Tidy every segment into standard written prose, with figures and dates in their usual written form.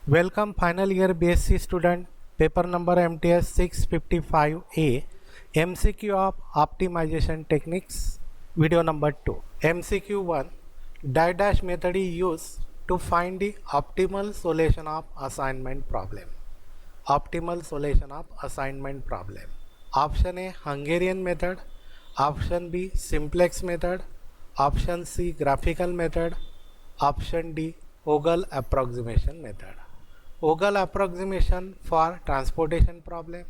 Welcome final year BSc student, paper number MTS 655A, MCQ of optimization techniques, video number 2. MCQ 1, dash method is used to find the optimal solution of assignment problem. Optimal solution of assignment problem. Option A, Hungarian method. Option B, simplex method. Option C, graphical method. Option D, Ogle approximation method. Ogle approximation for transportation problem,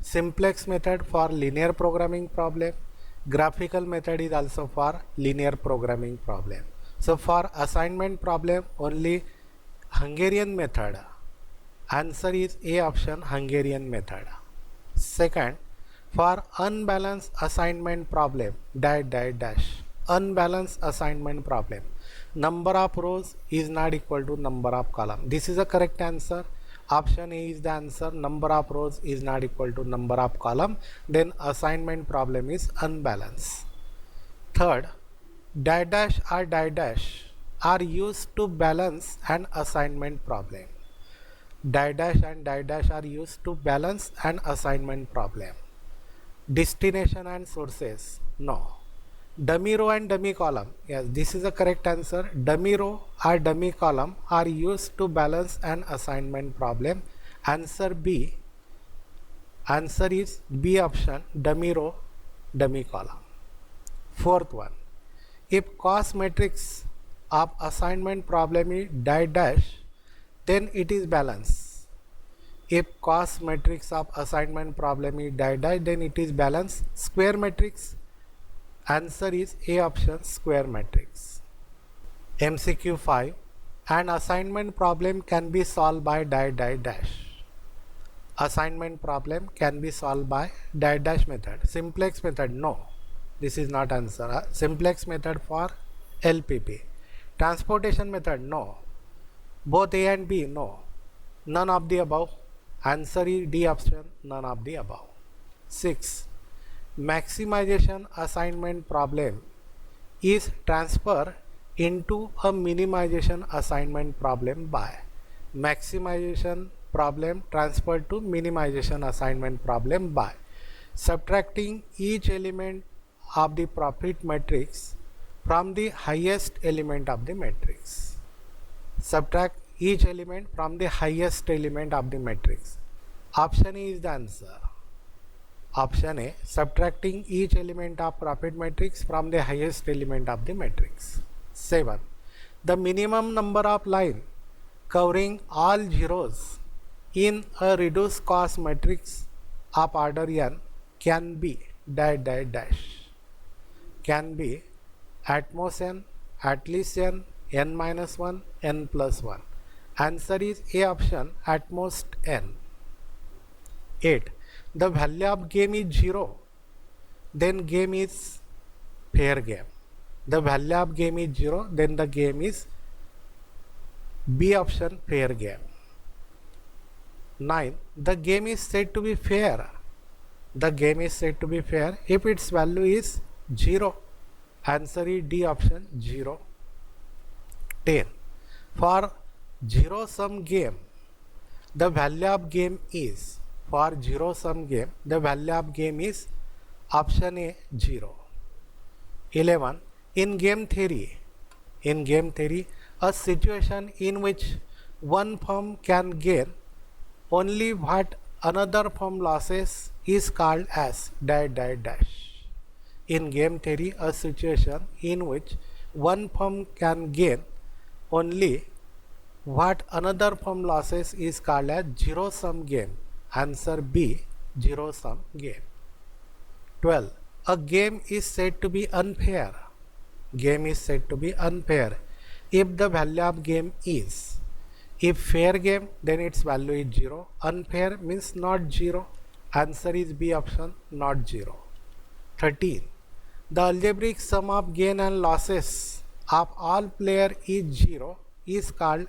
simplex method for linear programming problem, graphical method is also for linear programming problem. So for assignment problem only Hungarian method. Answer is A option, Hungarian method. Second, for unbalanced assignment problem, unbalanced assignment problem, number of rows is not equal to number of column. This is a correct answer. Option A is the answer. Number of rows is not equal to number of column. Then assignment problem is unbalanced. Third, dash are used to balance an assignment problem. Dash and dash are used to balance an assignment problem. Destination and sources, no. Dummy row and dummy column, yes, this is the correct answer. Dummy row or dummy column are used to balance an assignment problem. Answer B. Answer is B option, dummy row, dummy column. Fourth one, if cost matrix of assignment problem is dash, then it is balanced. If cost matrix of assignment problem is dash, then it is balanced. Square matrix, answer is A option, square matrix. MCQ 5, an assignment problem can be solved by dash. Assignment problem can be solved by dash method. Simplex method, no. This is not answer. Simplex method for LPP. Transportation method, no. Both A and B, no. None of the above. Answer is D option, none of the above. 6. Maximization assignment problem is transferred into a minimization assignment problem by. Maximization problem transferred to minimization assignment problem by subtracting each element of the profit matrix from the highest element of the matrix. Subtract each element from the highest element of the matrix. Option A is the answer. Option A, subtracting each element of profit matrix from the highest element of the matrix. 7. The minimum number of lines covering all zeros in a reduced cost matrix of order n can be dash. Can be atmos n, at least n, n minus 1, n plus 1. Answer is A option, at most n. 8. The value of game is 0, then game is fair game. The value of game is 0, then the game is B option, fair game. 9. The game is said to be fair. The game is said to be fair if its value is 0. Answer is D option, 0. 10. For zero-sum game, the value of game is, for zero-sum game, the value of game is option A, 0. 11. In game theory, a situation in which one firm can gain only what another firm loses is called as dash. In game theory, a situation in which one firm can gain only what another firm loses is called as zero-sum game. Answer B, zero-sum game. 12. A game is said to be unfair. Game is said to be unfair if the value of game is. If fair game, then its value is 0. Unfair means not 0. Answer is B option, not 0. 13. The algebraic sum of gain and losses of all player is 0 is called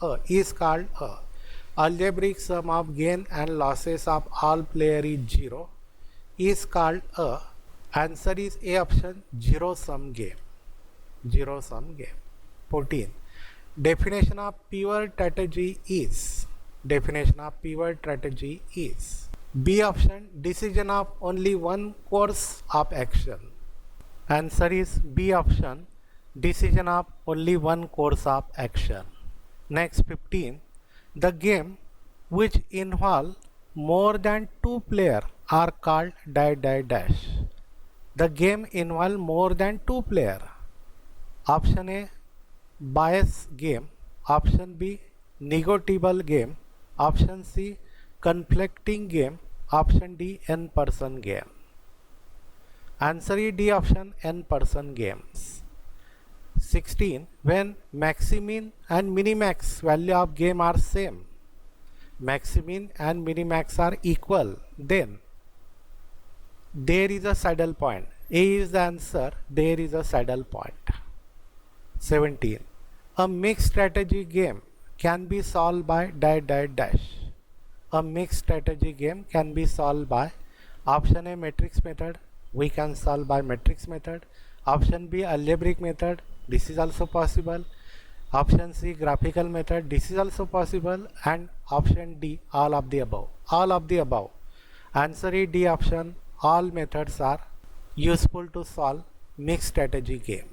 a. Algebraic sum of gain and losses of all player is 0 is called a. Answer is A option, zero-sum game. 14. Definition of pivot strategy is. Definition of pivot strategy is. B option, decision of only one course of action. Answer is B option, decision of only one course of action. Next 15. The game which involve more than two players are called dash dash dash. The game involve more than two players. Option A, bias game. Option B, negotiable game. Option C, conflicting game. Option D, n-person game. Answer is D option, n-person games. 16. When maximin and minimax value of game are same, maximin and minimax are equal, then there is a saddle point. A is the answer, there is a saddle point. 17. A mixed strategy game can be solved by dash dash dash. A mixed strategy game can be solved by option A, matrix method. We can solve by matrix method. Option B, algebraic method. This is also possible. Option C, graphical method. This is also possible. And option D, all of the above. All of the above. Answer is D option. All methods are useful to solve mixed strategy game.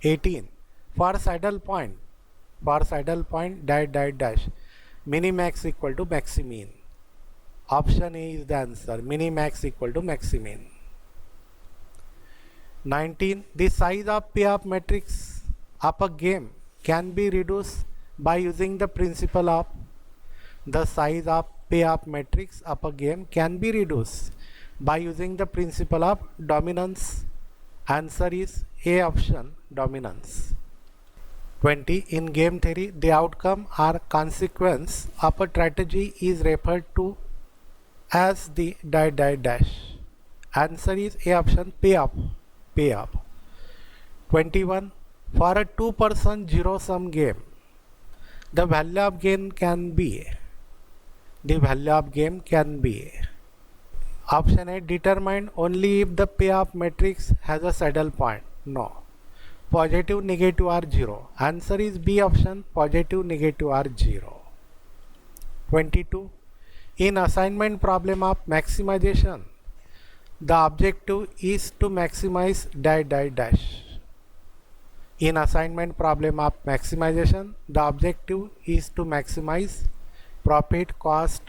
18. For saddle point dash dash dash, minimax equal to maximin. Option A is the answer. Minimax equal to maximin. 19. The size of payoff matrix of a game can be reduced by using the principle of. The size of payoff matrix of a game can be reduced by using the principle of dominance. Answer is A option, dominance. 20. In game theory, the outcome or consequence of a strategy is referred to as the dash dash dash. Answer is A option, payoff. 21. For a two-person zero-sum game, the value of game can be. Option A, determined only if the payoff matrix has a saddle point. No. Positive, negative or 0. Answer is B option, positive, negative or 0. 22. In assignment problem of maximization, the objective is to maximize dash dash dash. In assignment problem of maximization, the objective is to maximize profit, cost,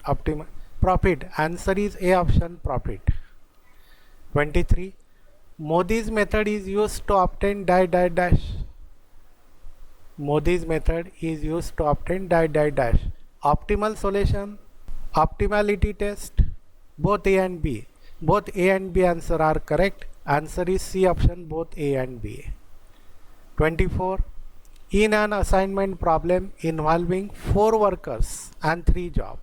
profit. Answer is A option, profit. 23. Modi's method is used to obtain dash dash dash. Modi's method is used to obtain dash dash dash. Optimal solution, optimality test, both A and B. Both A and B answer are correct. Answer is C option, both A and B. 24. In an assignment problem involving 4 workers and 3 jobs.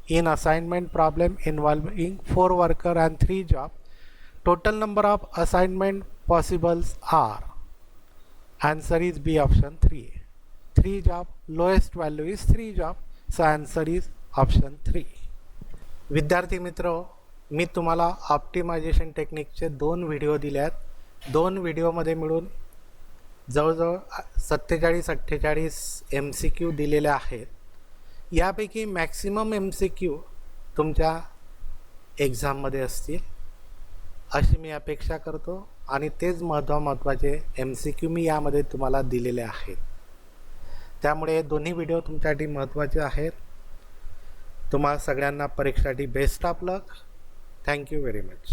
In assignment problem involving 4 workers and 3 jobs, total number of assignment possibles are. Answer is B option, 3. 3 job, lowest value is 3 job. So answer is option 3. विद्यार्थी मित्र, मी तुम्हाला optimisation टेक्निकचे 2 video दिले आहेत. 2 व्हिडिओमध्ये मिळून जवळजवळ 47-48 MCQ दिलेले आहेत. यापैकी मॅक्सिमम MCQ तुमच्या एक्झाममध्ये असतील अशी मी अपेक्षा करतो आणि तेच महत्त्वाचे MCQ मी यामध्ये तुम्हाला दिलेले आहेत. त्यामुळे दोन्ही व्हिडिओ तुमच्यासाठी महत्त्वाचे आहेत. तुम्हा सगळ्यांना परीक्षेसाठी best of luck. Thank you very much.